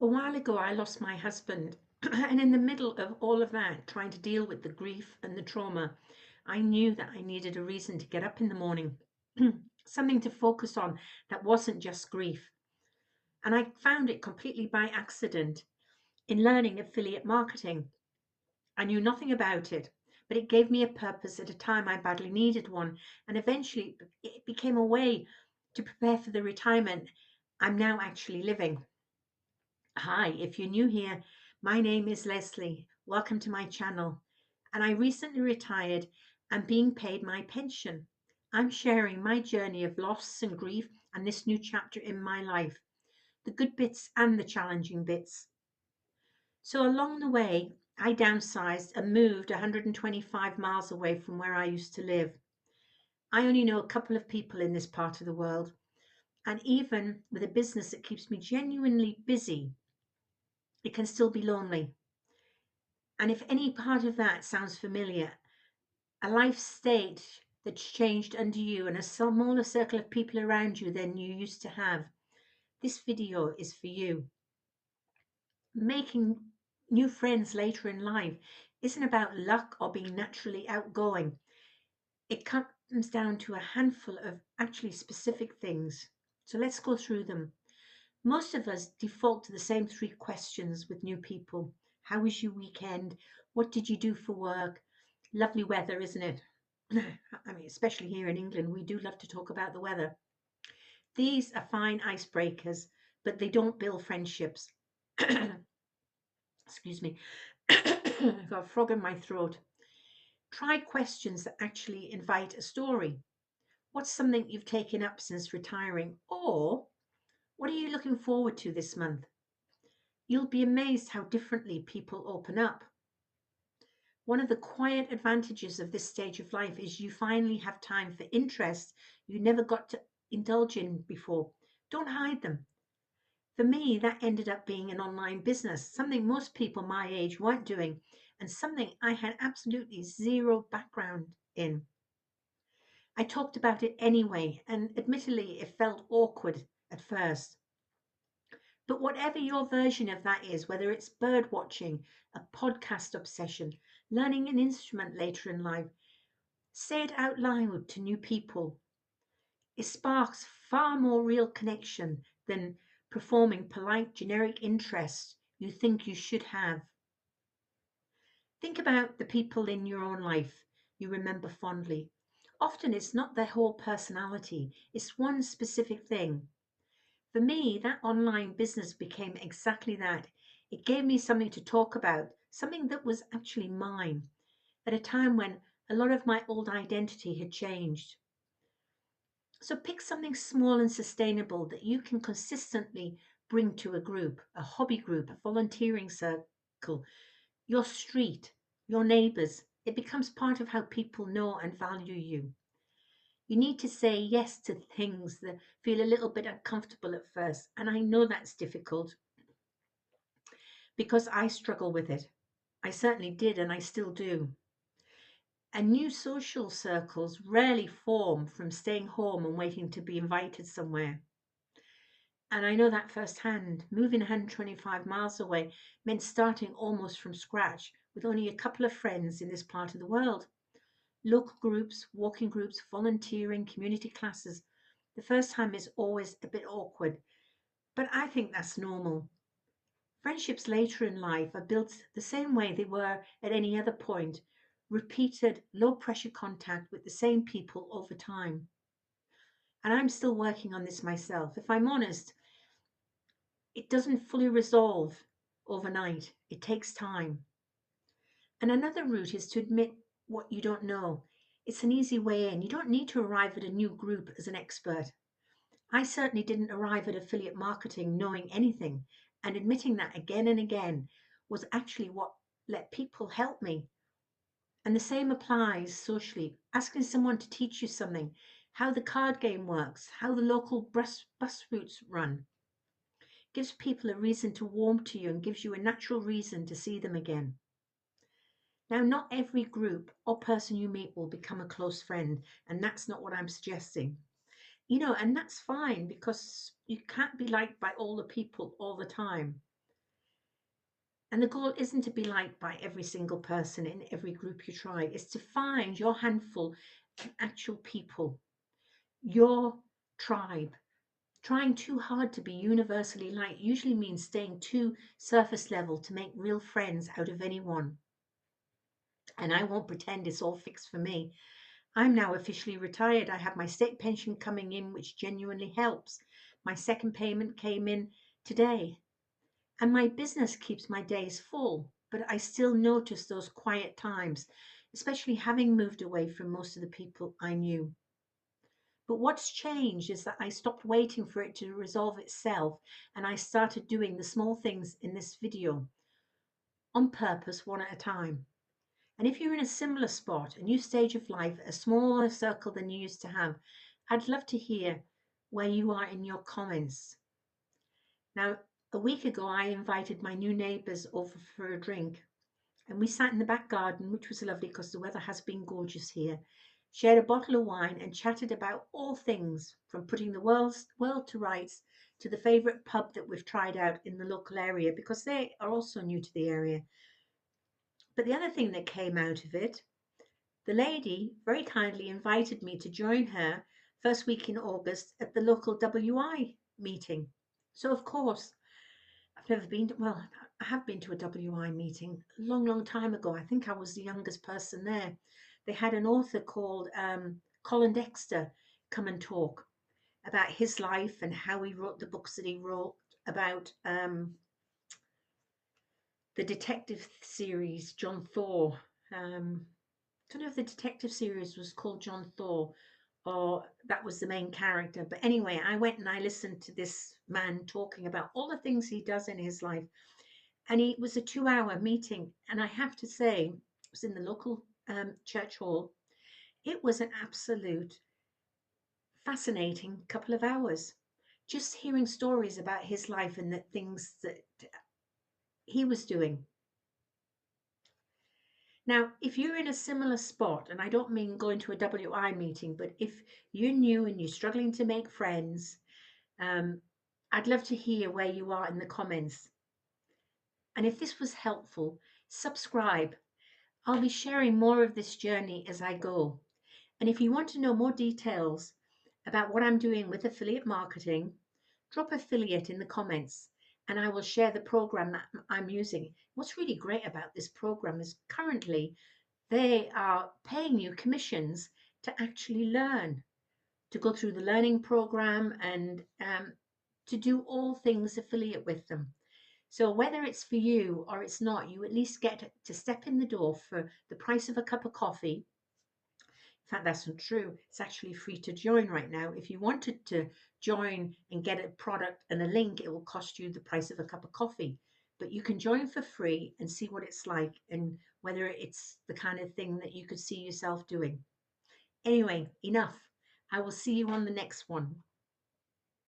A while ago, I lost my husband, and in the middle of all of that, trying to deal with the grief and the trauma, I knew that I needed a reason to get up in the morning, something to focus on that wasn't just grief. And I found it completely by accident in learning affiliate marketing. I knew nothing about it, but it gave me a purpose at a time I badly needed one, and eventually it became a way to prepare for the retirement I'm now actually living. Hi, if you're new here, my name is Leslie. Welcome to my channel. And I recently retired and being paid my pension. I'm sharing my journey of loss and grief and this new chapter in my life, the good bits and the challenging bits. So along the way, I downsized and moved 125 miles away from where I used to live. I only know a couple of people in this part of the world, and even with a business that keeps me genuinely busy, it can still be lonely. And if any part of that sounds familiar, a life state that's changed under you and a smaller circle of people around you than you used to have, this video is for you. Making new friends later in life isn't about luck or being naturally outgoing. It comes down to a handful of actually specific things. So let's go through them. Most of us default to the same three questions with new people. How was your weekend? What did you do for work? Lovely weather, isn't it? I mean, especially here in England, we do love to talk about the weather. These are fine icebreakers, but they don't build friendships. Excuse me. I've got a frog in my throat. Try questions that actually invite a story. What's something you've taken up since retiring? Or what are you looking forward to this month? You'll be amazed how differently people open up. One of the quiet advantages of this stage of life is you finally have time for interests you never got to indulge in before. Don't hide them. For me, that ended up being an online business, something most people my age weren't doing, and something I had absolutely zero background in. I talked about it anyway, and admittedly, it felt awkward at first. But whatever your version of that is, whether it's bird watching, a podcast obsession, learning an instrument later in life, say it out loud to new people. It sparks far more real connection than performing polite generic interest you think you should have. Think about the people in your own life you remember fondly. Often it's not their whole personality, it's one specific thing. For me, that online business became exactly that. It gave me something to talk about, something that was actually mine, at a time when a lot of my old identity had changed. So pick something small and sustainable that you can consistently bring to a group, a hobby group, a volunteering circle, your street, your neighbors. It becomes part of how people know and value you. You need to say yes to things that feel a little bit uncomfortable at first. And I know that's difficult because I struggle with it. I certainly did, and I still do. And new social circles rarely form from staying home and waiting to be invited somewhere. And I know that firsthand. Moving 125 miles away meant starting almost from scratch with only a couple of friends in this part of the world. Local groups, walking groups, volunteering, community classes. The first time is always a bit awkward, but I think that's normal. Friendships later in life are built the same way they were at any other point, repeated low pressure contact with the same people over time. And I'm still working on this myself. If I'm honest, it doesn't fully resolve overnight, it takes time. And another route is to admit what you don't know. It's an easy way in. You don't need to arrive at a new group as an expert. I certainly didn't arrive at affiliate marketing knowing anything, and admitting that again and again was actually what let people help me. And the same applies socially. Asking someone to teach you something, how the card game works, how the local bus routes run, gives people a reason to warm to you and gives you a natural reason to see them again. Now, not every group or person you meet will become a close friend, and that's not what I'm suggesting. And that's fine because you can't be liked by all the people all the time. And the goal isn't to be liked by every single person in every group you try. It's to find your handful of actual people, your tribe. Trying too hard to be universally liked usually means staying too surface level to make real friends out of anyone. And I won't pretend it's all fixed for me. I'm now officially retired. I have my state pension coming in, which genuinely helps. My second payment came in today, and my business keeps my days full. But I still notice those quiet times, especially having moved away from most of the people I knew. But what's changed is that I stopped waiting for it to resolve itself and I started doing the small things in this video on purpose, one at a time. And if you're in a similar spot, a new stage of life, a smaller circle than you used to have, I'd love to hear where you are in your comments. Now, a week ago, I invited my new neighbours over for a drink, and we sat in the back garden, which was lovely because the weather has been gorgeous here, shared a bottle of wine, and chatted about all things from putting the world to rights to the favourite pub that we've tried out in the local area because they are also new to the area. But the other thing that came out of it, the lady very kindly invited me to join her first week in August at the local WI meeting. So, of course, I've never been to, well, I have been to a WI meeting a long, long time ago. I think I was the youngest person there. They had an author called Colin Dexter come and talk about his life and how he wrote the books that he wrote about the detective series, John Thor. I don't know if the detective series was called John Thor or that was the main character. But anyway, I went and I listened to this man talking about all the things he does in his life. And it was a 2 hour meeting. And I have to say, it was in the local church hall. It was an absolute fascinating couple of hours. Just hearing stories about his life and the things that he was doing. Now, if you're in a similar spot, and I don't mean going to a WI meeting, but if you're new and you're struggling to make friends, um, I'd love to hear where you are in the comments. And if this was helpful, subscribe. I'll be sharing more of this journey as I go. And if you want to know more details about what I'm doing with affiliate marketing, drop affiliate in the comments and I will share the program that I'm using. What's really great about this program is currently they are paying you commissions to actually learn, to go through the learning program and to do all things affiliate with them. So whether it's for you or it's not, you at least get to step in the door for the price of a cup of coffee. In fact, that's not true. It's actually free to join right now. If you wanted to join and get a product and a link, it will cost you the price of a cup of coffee. But you can join for free and see what it's like and whether it's the kind of thing that you could see yourself doing. Anyway, enough. I will see you on the next one.